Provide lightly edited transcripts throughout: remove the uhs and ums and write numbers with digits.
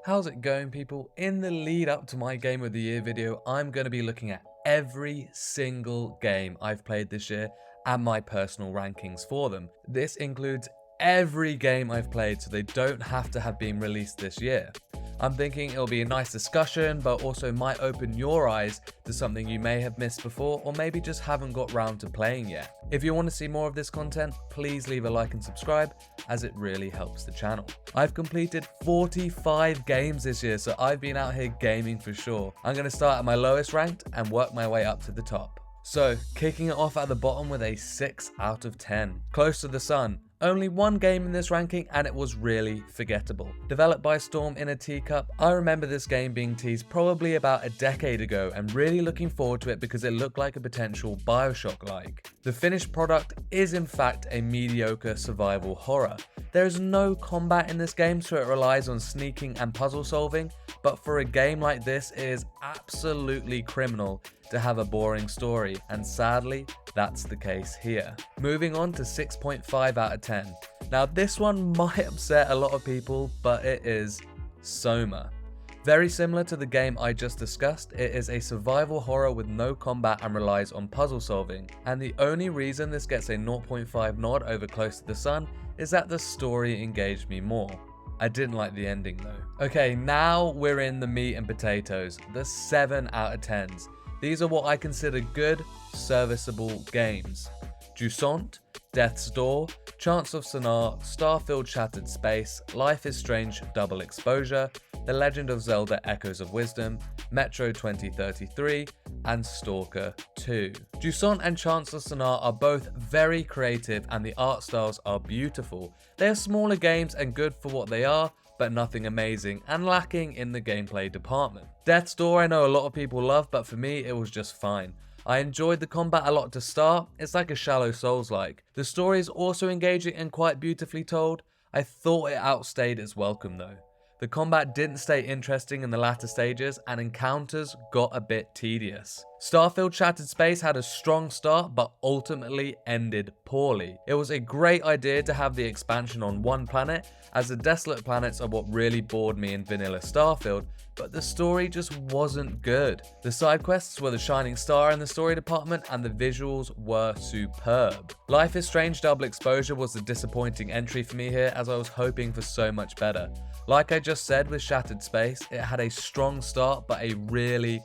How's it going, people? In the lead up to my Game of the Year video, I'm going to be looking at every single game I've played this year and my personal rankings for them. This includes every game I've played, so they don't have to have been released this year. I'm thinking it'll be a nice discussion, but also might open your eyes to something you may have missed before, or maybe just haven't got round to playing yet. If you want to see more of this content, please leave a like and subscribe, as it really helps the channel. I've completed 45 games this year, so I've been out here gaming for sure. I'm going to start at my lowest ranked and work my way up to the top. So, kicking it off at the bottom with a 6 out of 10. Close to the Sun. Only one game in this ranking and it was really forgettable. Developed by Storm in a Teacup, I remember this game being teased probably about a decade ago and really looking forward to it because it looked like a potential Bioshock-like. The finished product is in fact a mediocre survival horror. There is no combat in this game, so it relies on sneaking and puzzle solving, but for a game like this it is absolutely criminal to have a boring story, and sadly that's the case here. Moving on to 6.5 out of 10. Now this one might upset a lot of people, but it is Soma. Very similar to the game I just discussed, it is a survival horror with no combat and relies on puzzle solving, and the only reason this gets a 0.5 nod over Close to the Sun is that the story engaged me more. I didn't like the ending though. Okay, now we're in the meat and potatoes, the 7 out of 10s. These are what I consider good, serviceable games. Jusant, Death's Door, Chants of Sennaar, Starfield Shattered Space, Life is Strange Double Exposure, The Legend of Zelda Echoes of Wisdom, Metro 2033, and Stalker 2. Jusant and Chants of Sennaar are both very creative and the art styles are beautiful. They are smaller games and good for what they are, but nothing amazing and lacking in the gameplay department. Death's Door I know a lot of people love, but for me it was just fine. I enjoyed the combat a lot to start, it's like a shallow Souls-like. The story is also engaging and quite beautifully told. I thought it outstayed its welcome though. The combat didn't stay interesting in the latter stages and encounters got a bit tedious. Starfield Shattered Space had a strong start but ultimately ended poorly. It was a great idea to have the expansion on one planet, as the desolate planets are what really bored me in vanilla Starfield, but the story just wasn't good. The side quests were the shining star in the story department and the visuals were superb. Life is Strange Double Exposure was the disappointing entry for me here, as I was hoping for so much better. Like I just said with Shattered Space, it had a strong start but a really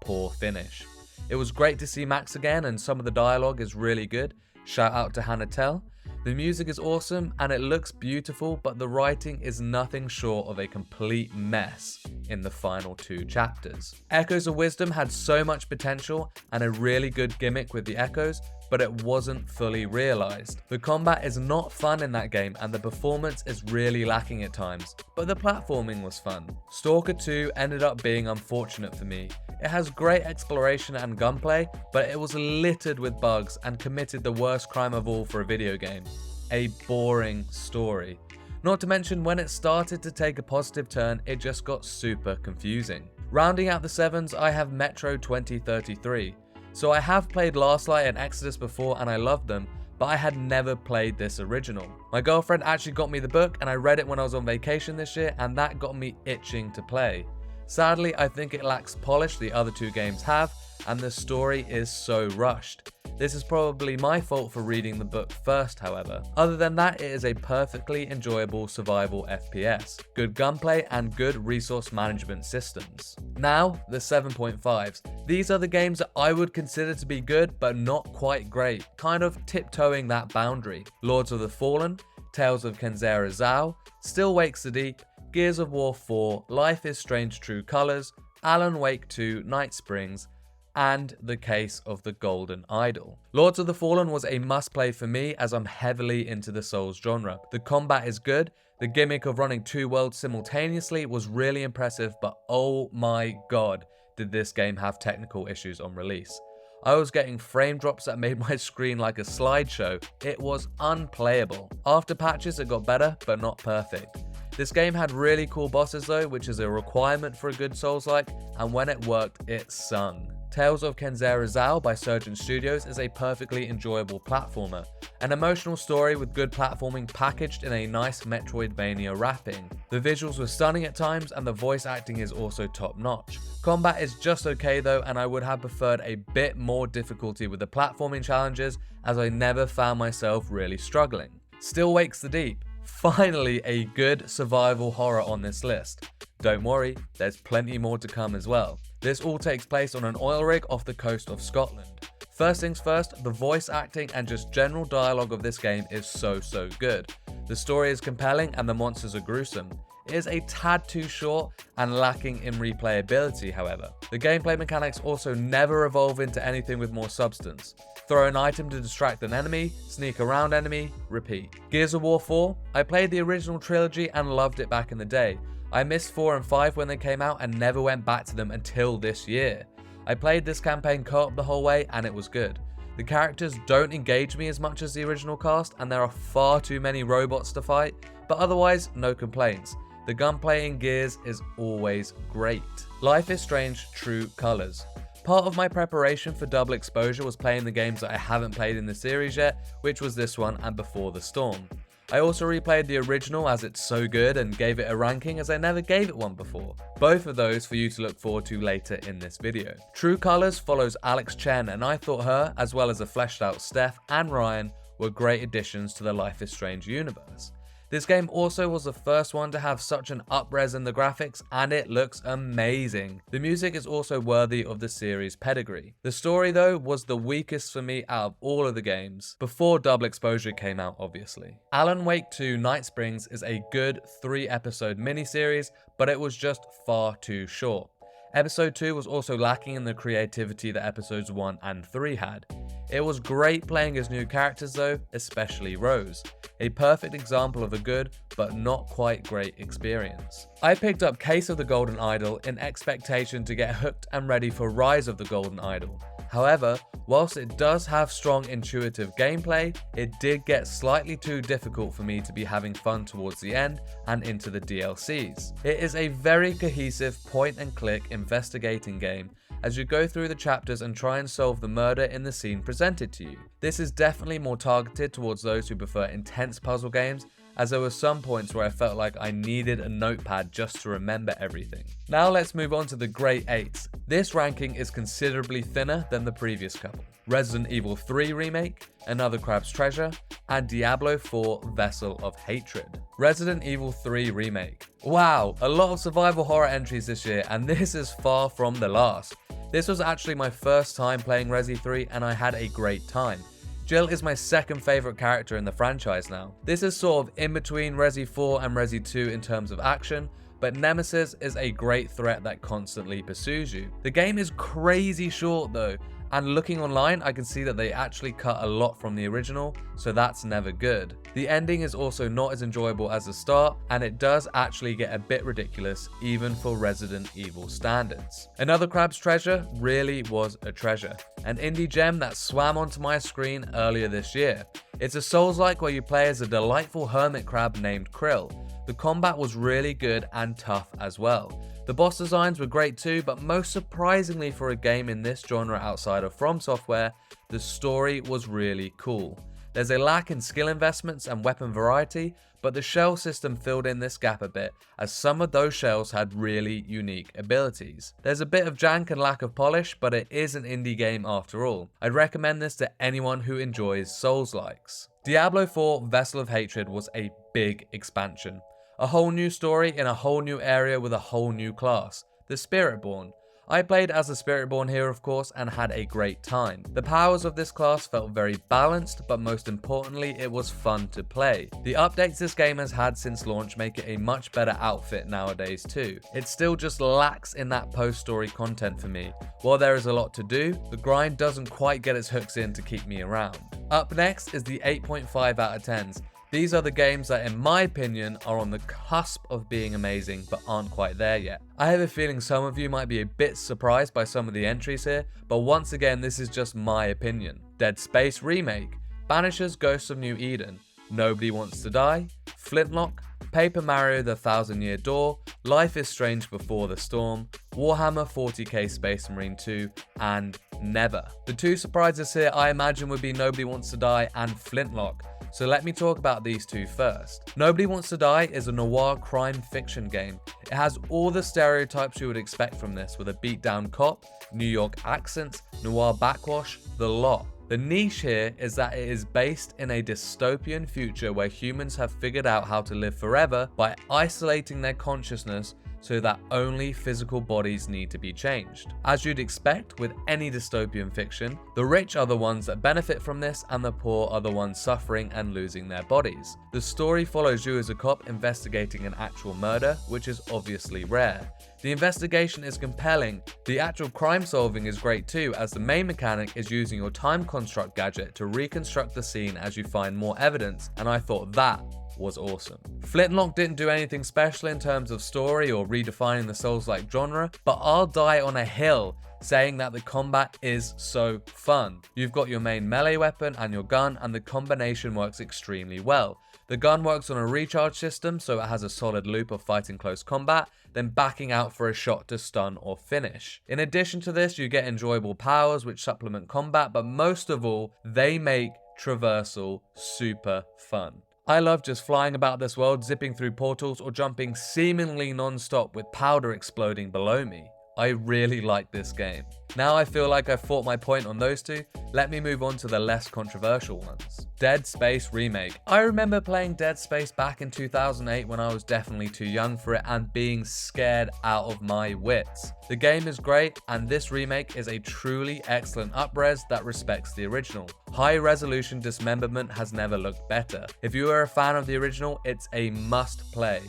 poor finish. It was great to see Max again and some of the dialogue is really good. Shout out to Hannah Tell. The music is awesome and it looks beautiful, but the writing is nothing short of a complete mess in the final 2 chapters. Echoes of Wisdom had so much potential and a really good gimmick with the echoes, but it wasn't fully realized. The combat is not fun in that game and the performance is really lacking at times, but the platforming was fun. Stalker 2 ended up being unfortunate for me. It has great exploration and gunplay, but it was littered with bugs and committed the worst crime of all for a video game: a boring story. Not to mention when it started to take a positive turn, it just got super confusing. Rounding out the 7s, I have Metro 2033. So I have played Last Light and Exodus before and I loved them, but I had never played this original. My girlfriend actually got me the book and I read it when I was on vacation this year, and that got me itching to play. Sadly, I think it lacks polish the other 2 games have, and the story is so rushed. This is probably my fault for reading the book first, however. Other than that, it is a perfectly enjoyable survival FPS. Good gunplay and good resource management systems. Now, the 7.5s. These are the games that I would consider to be good, but not quite great, kind of tiptoeing that boundary. Lords of the Fallen, Tales of Kenzera Zhao, Still Wakes the Deep, Gears of War 4, Life is Strange True Colors, Alan Wake 2, Night Springs, and The Case of the Golden Idol. Lords of the Fallen was a must-play for me as I'm heavily into the Souls genre. The combat is good, the gimmick of running 2 worlds simultaneously was really impressive, but oh my god, did this game have technical issues on release. I was getting frame drops that made my screen like a slideshow. It was unplayable. After patches it got better, but not perfect. This game had really cool bosses though, which is a requirement for a good Souls-like, and when it worked, it sung. Tales of Kenzera by Surgeon Studios is a perfectly enjoyable platformer, an emotional story with good platforming packaged in a nice Metroidvania wrapping. The visuals were stunning at times and the voice acting is also top notch. Combat is just okay though, and I would have preferred a bit more difficulty with the platforming challenges, as I never found myself really struggling. Still Wakes the Deep. Finally a good survival horror on this list. Don't worry, there's plenty more to come as well. This all takes place on an oil rig off the coast of Scotland. First things first, the voice acting and just general dialogue of this game is so good. The story is compelling and the monsters are gruesome. It is a tad too short and lacking in replayability, however. The gameplay mechanics also never evolve into anything with more substance. Throw an item to distract an enemy, sneak around enemy, repeat. Gears of War 4, I played the original trilogy and loved it back in the day. I missed 4 and 5 when they came out and never went back to them until this year. I played this campaign co-op the whole way and it was good. The characters don't engage me as much as the original cast and there are far too many robots to fight, but otherwise no complaints. The gunplay in Gears is always great. Life is Strange True Colors. Part of my preparation for double exposure was playing the games that I haven't played in the series yet, which was this one and Before the Storm. I also replayed the original as it's so good and gave it a ranking as I never gave it one before. Both of those for you to look forward to later in this video. True Colors follows Alex Chen and I thought her, as well as a fleshed out Steph and Ryan, were great additions to the Life is Strange universe. This game also was the first one to have such an up-res in the graphics and it looks amazing. The music is also worthy of the series pedigree. The story though was the weakest for me out of all of the games, before Double Exposure came out obviously. Alan Wake 2 Night Springs is a good 3-episode miniseries, but it was just far too short. Episode 2 was also lacking in the creativity that episodes 1 and 3 had. It was great playing as new characters though, especially Rose. A perfect example of a good, but not quite great experience. I picked up Case of the Golden Idol in expectation to get hooked and ready for Rise of the Golden Idol. However, whilst it does have strong intuitive gameplay, it did get slightly too difficult for me to be having fun towards the end and into the DLCs. It is a very cohesive point-and-click investigating game as you go through the chapters and try and solve the murder in the scene presented to you. This is definitely more targeted towards those who prefer intense puzzle games, as there were some points where I felt like I needed a notepad just to remember everything. Now let's move on to the Great 8s. This ranking is considerably thinner than the previous couple. Resident Evil 3 Remake, Another Crab's Treasure, and Diablo 4 Vessel of Hatred. Resident Evil 3 Remake. Wow, a lot of survival horror entries this year, and this is far from the last. This was actually my first time playing Resi 3 and I had a great time. Jill is my second favourite character in the franchise now. This is sort of in between Resi 4 and Resi 2 in terms of action, but Nemesis is a great threat that constantly pursues you. The game is crazy short though, and looking online I can see that they actually cut a lot from the original, so that's never good. The ending is also not as enjoyable as the start, and it does actually get a bit ridiculous even for Resident Evil standards. Another Crab's Treasure really was a treasure, an indie gem that swam onto my screen earlier this year. It's a Souls-like where you play as a delightful hermit crab named Krill. The combat was really good and tough as well. The boss designs were great too, but most surprisingly for a game in this genre outside of From Software, the story was really cool. There's a lack in skill investments and weapon variety, but the shell system filled in this gap a bit, as some of those shells had really unique abilities. There's a bit of jank and lack of polish, but it is an indie game after all. I'd recommend this to anyone who enjoys Souls-likes. Diablo 4 Vessel of Hatred was a big expansion. A whole new story in a whole new area with a whole new class, the Spiritborn. I played as the Spiritborn here of course and had a great time. The powers of this class felt very balanced, but most importantly it was fun to play. The updates this game has had since launch make it a much better outfit nowadays too. It still just lacks in that post-story content for me. While there is a lot to do, the grind doesn't quite get its hooks in to keep me around. Up next is the 8.5 out of 10s. These are the games that in my opinion are on the cusp of being amazing but aren't quite there yet. I have a feeling some of you might be a bit surprised by some of the entries here, but once again this is just my opinion. Dead Space Remake, Banishers Ghosts of New Eden, Nobody Wants to Die, Flintlock, Paper Mario: The Thousand Year Door, Life is Strange Before the Storm, Warhammer 40k Space Marine 2, and Never. The two surprises here I imagine would be Nobody Wants to Die and Flintlock. So let me talk about these two first. Nobody Wants to Die is a noir crime fiction game. It has all the stereotypes you would expect from this, with a beat-down cop, New York accents, noir backwash, the lot. The niche here is that it is based in a dystopian future where humans have figured out how to live forever by isolating their consciousness so that only physical bodies need to be changed. As you'd expect with any dystopian fiction, the rich are the ones that benefit from this and the poor are the ones suffering and losing their bodies. The story follows you as a cop investigating an actual murder, which is obviously rare. The investigation is compelling. The actual crime solving is great too, as the main mechanic is using your time construct gadget to reconstruct the scene as you find more evidence, and I thought that was awesome. Flintlock didn't do anything special in terms of story or redefining the Souls-like genre, but I'll die on a hill saying that the combat is so fun. You've got your main melee weapon and your gun, and the combination works extremely well. The gun works on a recharge system, so it has a solid loop of fighting close combat, then backing out for a shot to stun or finish. In addition to this, you get enjoyable powers which supplement combat, but most of all, they make traversal super fun. I love just flying about this world, zipping through portals, or jumping seemingly non-stop with powder exploding below me. I really like this game. Now I feel like I've fought my point on those two, let me move on to the less controversial ones. Dead Space Remake. I remember playing Dead Space back in 2008 when I was definitely too young for it and being scared out of my wits. The game is great, and this remake is a truly excellent up-res that respects the original. High resolution dismemberment has never looked better. If you are a fan of the original, it's a must play.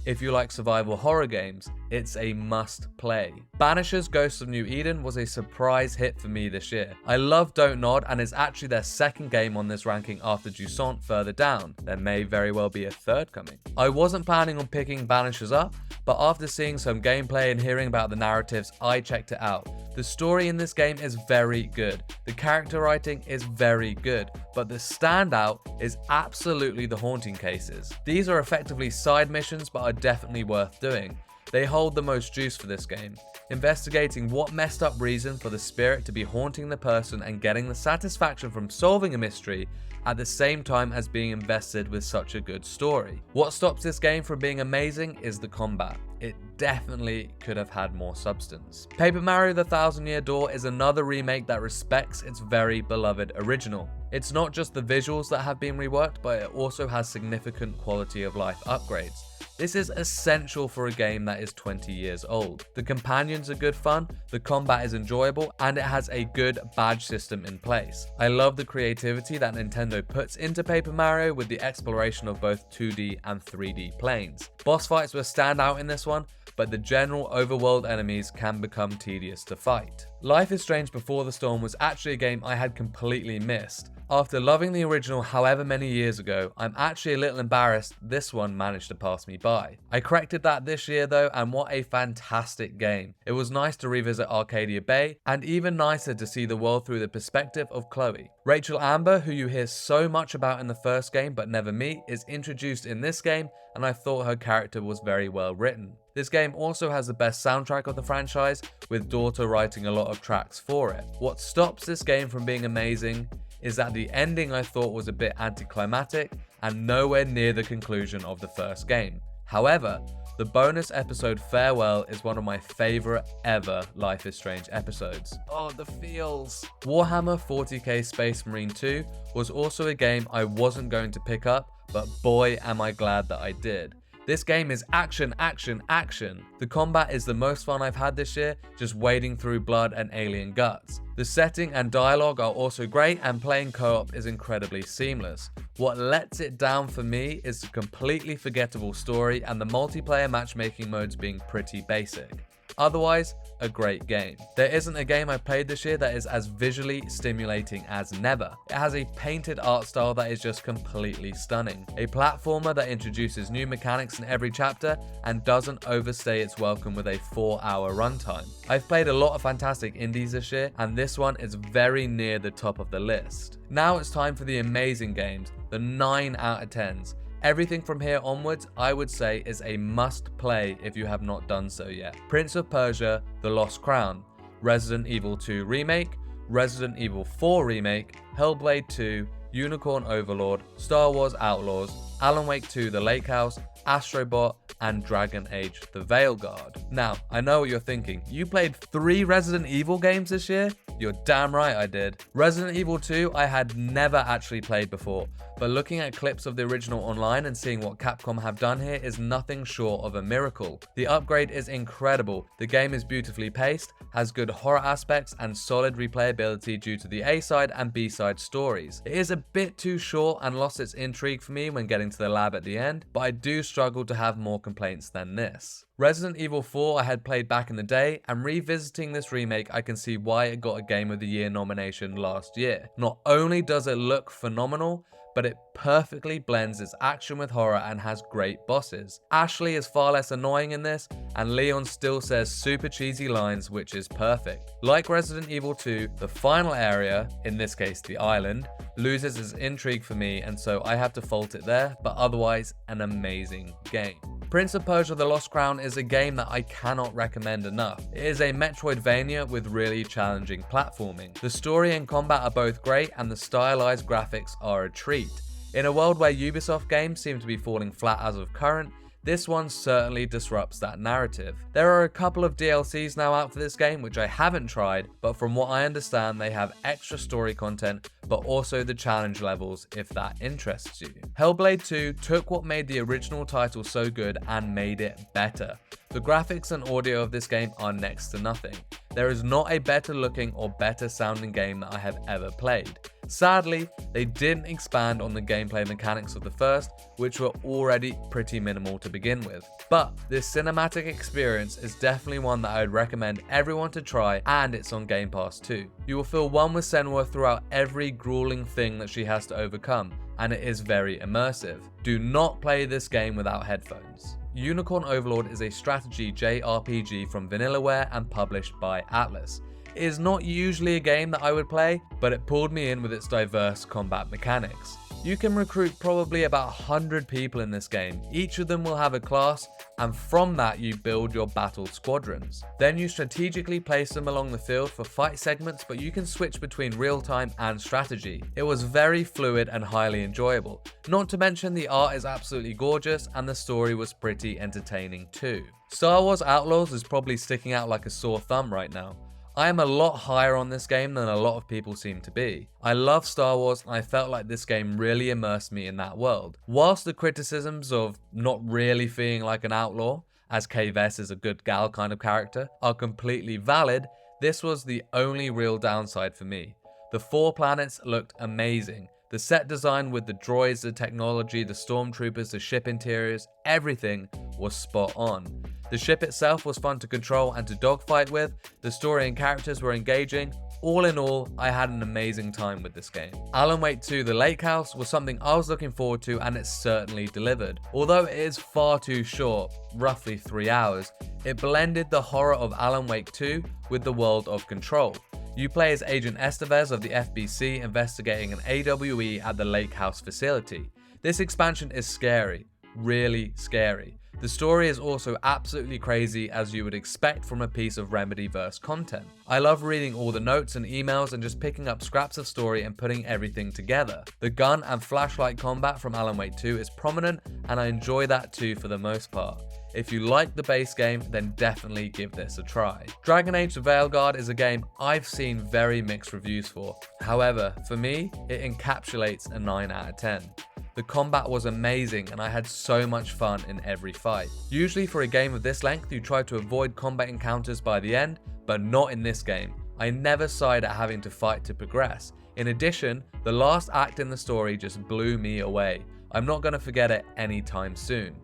If you like survival horror games, it's a must play. Banisher's Ghosts of New Eden was a surprise hit for me this year. I love Don't Nod, and it's actually their second game on this ranking after Jusant further down. There may very well be a third coming. I wasn't planning on picking Banishers up, but after seeing some gameplay and hearing about the narratives, I checked it out. The story in this game is very good. The character writing is very good, but the standout is absolutely the haunting cases. These are effectively side missions, but are definitely worth doing. They hold the most juice for this game, investigating what messed up reason for the spirit to be haunting the person and getting the satisfaction from solving a mystery at the same time as being invested with such a good story. What stops this game from being amazing is the combat. It definitely could have had more substance. Paper Mario: The Thousand Year Door is another remake that respects its very beloved original. It's not just the visuals that have been reworked, but it also has significant quality of life upgrades. This is essential for a game that is 20 years old. The companions are good fun, the combat is enjoyable, and it has a good badge system in place. I love the creativity that Nintendo puts into Paper Mario with the exploration of both 2D and 3D planes. Boss fights were standout in this one, but the general overworld enemies can become tedious to fight. Life is Strange Before the Storm was actually a game I had completely missed. After loving the original however many years ago, I'm actually a little embarrassed this one managed to pass me by. I corrected that this year though, and what a fantastic game. It was nice to revisit Arcadia Bay, and even nicer to see the world through the perspective of Chloe. Rachel Amber, who you hear so much about in the first game but never meet, is introduced in this game, and I thought her character was very well written. This game also has the best soundtrack of the franchise, with Daughter writing a lot of tracks for it. What stops this game from being amazing is that the ending I thought was a bit anticlimactic and nowhere near the conclusion of the first game. However, the bonus episode Farewell is one of my favourite ever Life is Strange episodes. Oh, the feels! Warhammer 40k Space Marine 2 was also a game I wasn't going to pick up, but boy am I glad that I did. This game is action, action, action. The combat is the most fun I've had this year, just wading through blood and alien guts. The setting and dialogue are also great, and playing co-op is incredibly seamless. What lets it down for me is the completely forgettable story and the multiplayer matchmaking modes being pretty basic. Otherwise, a great game. There isn't a game I played this year that is as visually stimulating as Never. It has a painted art style that is just completely stunning. A platformer that introduces new mechanics in every chapter and doesn't overstay its welcome with a 4-hour runtime. I've played a lot of fantastic indies this year, and this one is very near the top of the list. Now it's time for the amazing games, the 9 out of 10s. Everything from here onwards, I would say, is a must play if you have not done so yet. Prince of Persia: The Lost Crown, Resident Evil 2 Remake, Resident Evil 4 Remake, Hellblade 2, Unicorn Overlord, Star Wars Outlaws, Alan Wake 2 The Lake House, Astrobot, and Dragon Age The Veilguard. Now, I know what you're thinking. You played 3 Resident Evil games this year? You're damn right I did. Resident Evil 2 I had never actually played before, but looking at clips of the original online and seeing what Capcom have done here is nothing short of a miracle. The upgrade is incredible, the game is beautifully paced, has good horror aspects and solid replayability due to the A-side and B-side stories. It is a bit too short and lost its intrigue for me when getting to the lab at the end, but I do struggle to have more complaints than this. Resident Evil 4 I had played back in the day, and revisiting this remake I can see why it got a Game of the Year nomination last year. Not only does it look phenomenal, but it perfectly blends its action with horror and has great bosses. Ashley is far less annoying in this, and Leon still says super cheesy lines, which is perfect. Like Resident Evil 2, the final area, in this case the island, loses its intrigue for me, and so I have to fault it there, but otherwise an amazing game. Prince of Persia: The Lost Crown is a game that I cannot recommend enough. It is a Metroidvania with really challenging platforming. The story and combat are both great, and the stylized graphics are a treat. In a world where Ubisoft games seem to be falling flat as of current, this one certainly disrupts that narrative. There are a couple of DLCs now out for this game which I haven't tried, but from what I understand they have extra story content, but also the challenge levels if that interests you. Hellblade 2 took what made the original title so good and made it better. The graphics and audio of this game are next to nothing. There is not a better looking or better sounding game that I have ever played. Sadly, they didn't expand on the gameplay mechanics of the first, which were already pretty minimal to begin with. But this cinematic experience is definitely one that I would recommend everyone to try, and it's on Game Pass too. You will feel one with Senua throughout every grueling thing that she has to overcome, and it is very immersive. Do not play this game without headphones. Unicorn Overlord is a strategy JRPG from Vanillaware and published by Atlas. It is not usually a game that I would play, but it pulled me in with its diverse combat mechanics. You can recruit probably about 100 people in this game. Each of them will have a class, and from that you build your battle squadrons. Then you strategically place them along the field for fight segments, but you can switch between real-time and strategy. It was very fluid and highly enjoyable. Not to mention the art is absolutely gorgeous, and the story was pretty entertaining too. Star Wars Outlaws is probably sticking out like a sore thumb right now. I am a lot higher on this game than a lot of people seem to be. I love Star Wars, and I felt like this game really immersed me in that world. Whilst the criticisms of not really feeling like an outlaw, as Kay Vess is a good gal kind of character, are completely valid, this was the only real downside for me. The 4 planets looked amazing. The set design with the droids, the technology, the stormtroopers, the ship interiors, everything was spot on. The ship itself was fun to control and to dogfight with, the story and characters were engaging. All in all, I had an amazing time with this game. Alan Wake 2 The Lake House was something I was looking forward to, and it certainly delivered. Although it is far too short, roughly 3 hours, it blended the horror of Alan Wake 2 with the world of Control. You play as Agent Estevez of the FBC investigating an AWE at the Lake House facility. This expansion is scary, really scary. The story is also absolutely crazy, as you would expect from a piece of Remedyverse content. I love reading all the notes and emails and just picking up scraps of story and putting everything together. The gun and flashlight combat from Alan Wake 2 is prominent, and I enjoy that too for the most part. If you like the base game, then definitely give this a try. Dragon Age The Veilguard is a game I've seen very mixed reviews for. However, for me, it encapsulates a 9 out of 10. The combat was amazing, and I had so much fun in every fight. Usually for a game of this length, you try to avoid combat encounters by the end, but not in this game. I never sighed at having to fight to progress. In addition, the last act in the story just blew me away. I'm not going to forget it anytime soon.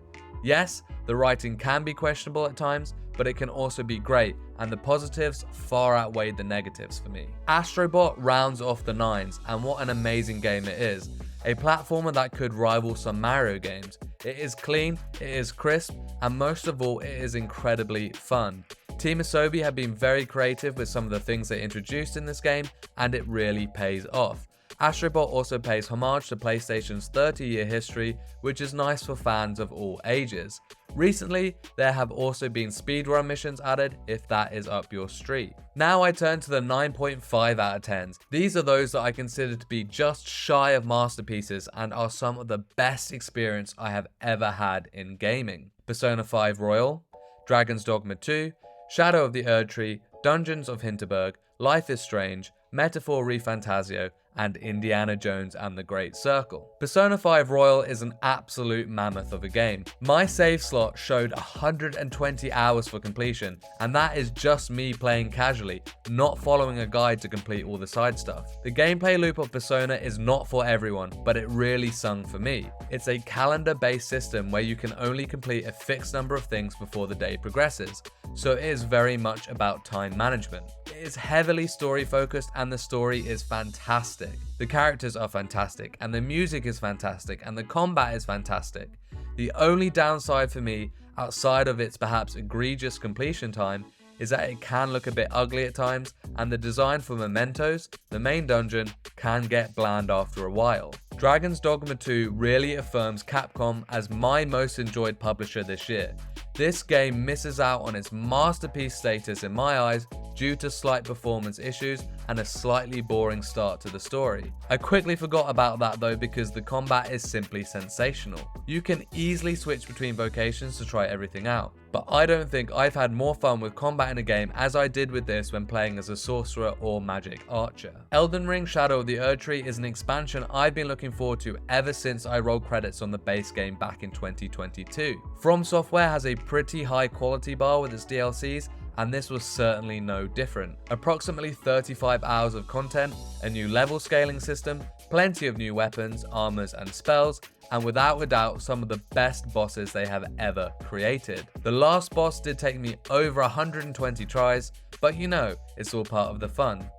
Yes, the writing can be questionable at times, but it can also be great, and the positives far outweighed the negatives for me. Astrobot rounds off the 9s, and what an amazing game it is. A platformer that could rival some Mario games. It is clean, it is crisp, and most of all, it is incredibly fun. Team Asobi have been very creative with some of the things they introduced in this game, and it really pays off. Astrobot also pays homage to PlayStation's 30-year history, which is nice for fans of all ages. Recently, there have also been speedrun missions added if that is up your street. Now I turn to the 9.5 out of 10s. These are those that I consider to be just shy of masterpieces and are some of the best experience I have ever had in gaming. Persona 5 Royal, Dragon's Dogma 2, Shadow of the Erdtree, Dungeons of Hinterberg, Life is Strange, Metaphor ReFantazio, and Indiana Jones and the Great Circle. Persona 5 Royal is an absolute mammoth of a game. My save slot showed 120 hours for completion, and that is just me playing casually, not following a guide to complete all the side stuff. The gameplay loop of Persona is not for everyone, but it really sung for me. It's a calendar-based system where you can only complete a fixed number of things before the day progresses, so it is very much about time management. It is heavily story focused and the story is fantastic. The characters are fantastic and the music is fantastic and the combat is fantastic. The only downside for me, outside of its perhaps egregious completion time, is that it can look a bit ugly at times and the design for mementos, the main dungeon, can get bland after a while. Dragon's Dogma 2 really affirms Capcom as my most enjoyed publisher this year. This game misses out on its masterpiece status in my eyes due to slight performance issues and a slightly boring start to the story. I quickly forgot about that though because the combat is simply sensational. You can easily switch between vocations to try everything out, but I don't think I've had more fun with combat in a game as I did with this when playing as a sorcerer or magic archer. Elden Ring Shadow of the Erdtree is an expansion I've been looking forward to ever since I rolled credits on the base game back in 2022. From Software has a pretty high quality bar with its DLCs, and this was certainly no different. Approximately 35 hours of content, a new level scaling system, plenty of new weapons, armors and spells, and without a doubt some of the best bosses they have ever created. The last boss did take me over 120 tries, but you know, it's all part of the fun,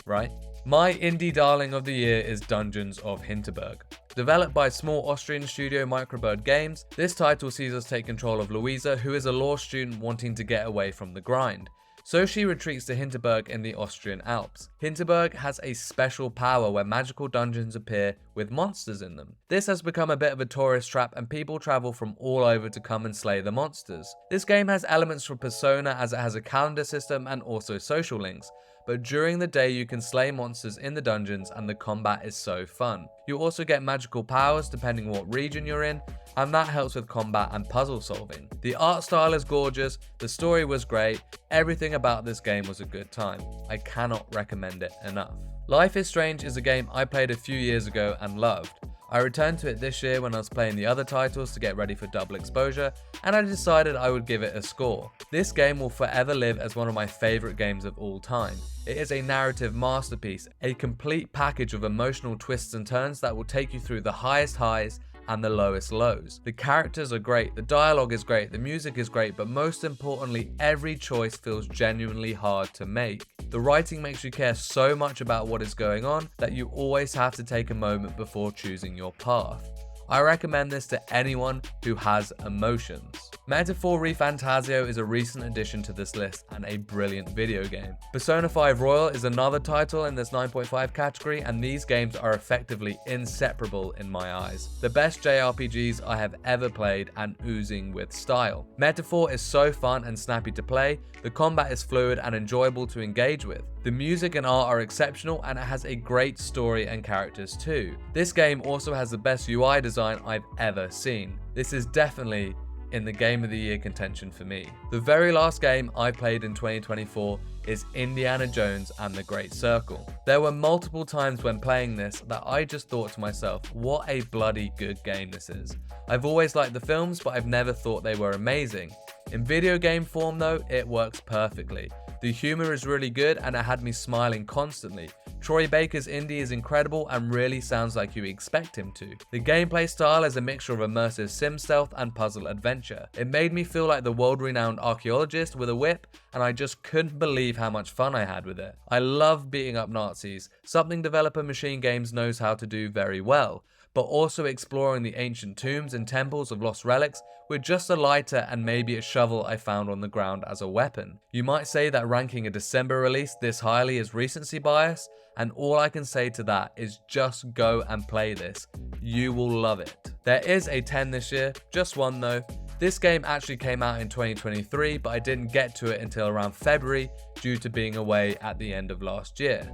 right? My indie darling of the year is Dungeons of Hinterberg. Developed by small Austrian studio Microbird Games, this title sees us take control of Louisa, who is a law student wanting to get away from the grind. So she retreats to Hinterberg in the Austrian Alps. Hinterberg has a special power where magical dungeons appear with monsters in them. This has become a bit of a tourist trap and people travel from all over to come and slay the monsters. This game has elements from Persona as it has a calendar system and also social links, but during the day you can slay monsters in the dungeons and the combat is so fun. You also get magical powers depending what region you're in, and that helps with combat and puzzle solving. The art style is gorgeous, the story was great, everything about this game was a good time. I cannot recommend it enough. Life is Strange is a game I played a few years ago and loved. I returned to it this year when I was playing the other titles to get ready for double exposure, and I decided I would give it a score. This game will forever live as one of my favourite games of all time. It is a narrative masterpiece, a complete package of emotional twists and turns that will take you through the highest highs and the lowest lows. The characters are great, the dialogue is great, the music is great, but most importantly, every choice feels genuinely hard to make. The writing makes you care so much about what is going on that you always have to take a moment before choosing your path. I recommend this to anyone who has emotions. Metaphor ReFantazio is a recent addition to this list and a brilliant video game. Persona 5 Royal is another title in this 9.5 category, and these games are effectively inseparable in my eyes. The best JRPGs I have ever played and oozing with style. Metaphor is so fun and snappy to play, the combat is fluid and enjoyable to engage with. The music and art are exceptional and it has a great story and characters too. This game also has the best UI design I've ever seen. This is definitely in the Game of the Year contention for me. The very last game I played in 2024 is Indiana Jones and the Great Circle. There were multiple times when playing this that I just thought to myself, what a bloody good game this is. I've always liked the films, but I've never thought they were amazing. In video game form though, it works perfectly. The humor is really good and it had me smiling constantly. Troy Baker's indie is incredible and really sounds like you expect him to. The gameplay style is a mixture of immersive sim stealth and puzzle adventure. It made me feel like the world-renowned archaeologist with a whip, and I just couldn't believe how much fun I had with it. I love beating up Nazis, something developer Machine Games knows how to do very well. but also exploring the ancient tombs and temples of lost relics with just a lighter and maybe a shovel I found on the ground as a weapon. You might say that ranking a December release this highly is recency bias, and all I can say to that is just go and play this. You will love it. There is a 10 this year, just one though. This game actually came out in 2023, but I didn't get to it until around February due to being away at the end of last year.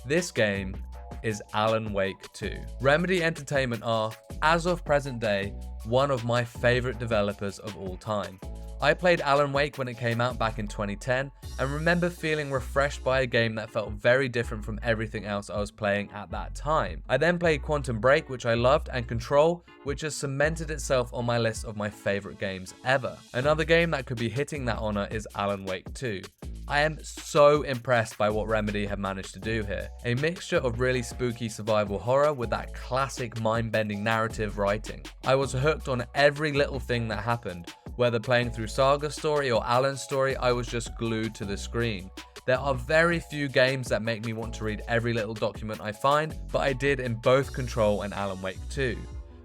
This game is Alan Wake 2. Remedy Entertainment are, as of present day, one of my favorite developers of all time. I played Alan Wake when it came out back in 2010 and remember feeling refreshed by a game that felt very different from everything else I was playing at that time. I then played Quantum Break, which I loved, and Control, which has cemented itself on my list of my favorite games ever. Another game that could be hitting that honor is Alan Wake 2. I am so impressed by what Remedy have managed to do here. A mixture of really spooky survival horror with that classic mind-bending narrative writing. I was hooked on every little thing that happened. Whether playing through Saga's story or Alan's story, I was just glued to the screen. There are very few games that make me want to read every little document I find, but I did in both Control and Alan Wake 2.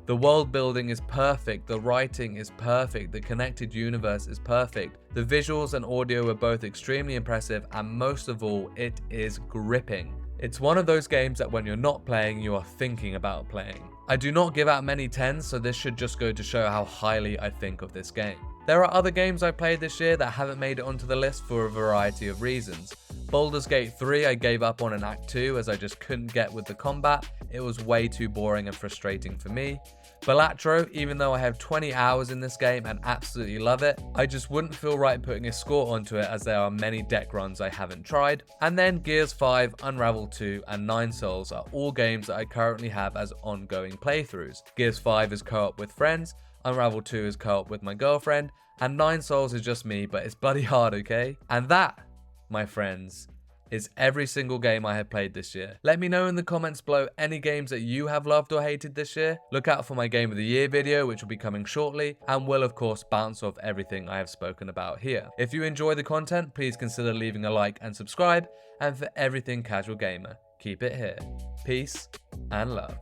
The world building is perfect, the writing is perfect, the connected universe is perfect, the visuals and audio are both extremely impressive, and most of all, it is gripping. It's one of those games that when you're not playing, you are thinking about playing. I do not give out many 10s, so this should just go to show how highly I think of this game. There are other games I played this year that haven't made it onto the list for a variety of reasons. Baldur's Gate 3 I gave up on in Act 2 as I just couldn't get with the combat, it was way too boring and frustrating for me. Balatro, even though I have 20 hours in this game and absolutely love it, I just wouldn't feel right putting a score onto it as there are many deck runs I haven't tried. And then Gears 5, Unravel 2 and Nine Souls are all games that I currently have as ongoing playthroughs. Gears 5 is co-op with friends, Unravel 2 is co-op with my girlfriend, and Nine Souls is just me, but it's bloody hard, okay? And that, my friends, is every single game I have played this year. Let me know in the comments below any games that you have loved or hated this year. Look out for my Game of the Year video, which will be coming shortly, and will of course bounce off everything I have spoken about here. If you enjoy the content, please consider leaving a like and subscribe, and for everything casual gamer, keep it here. Peace and love.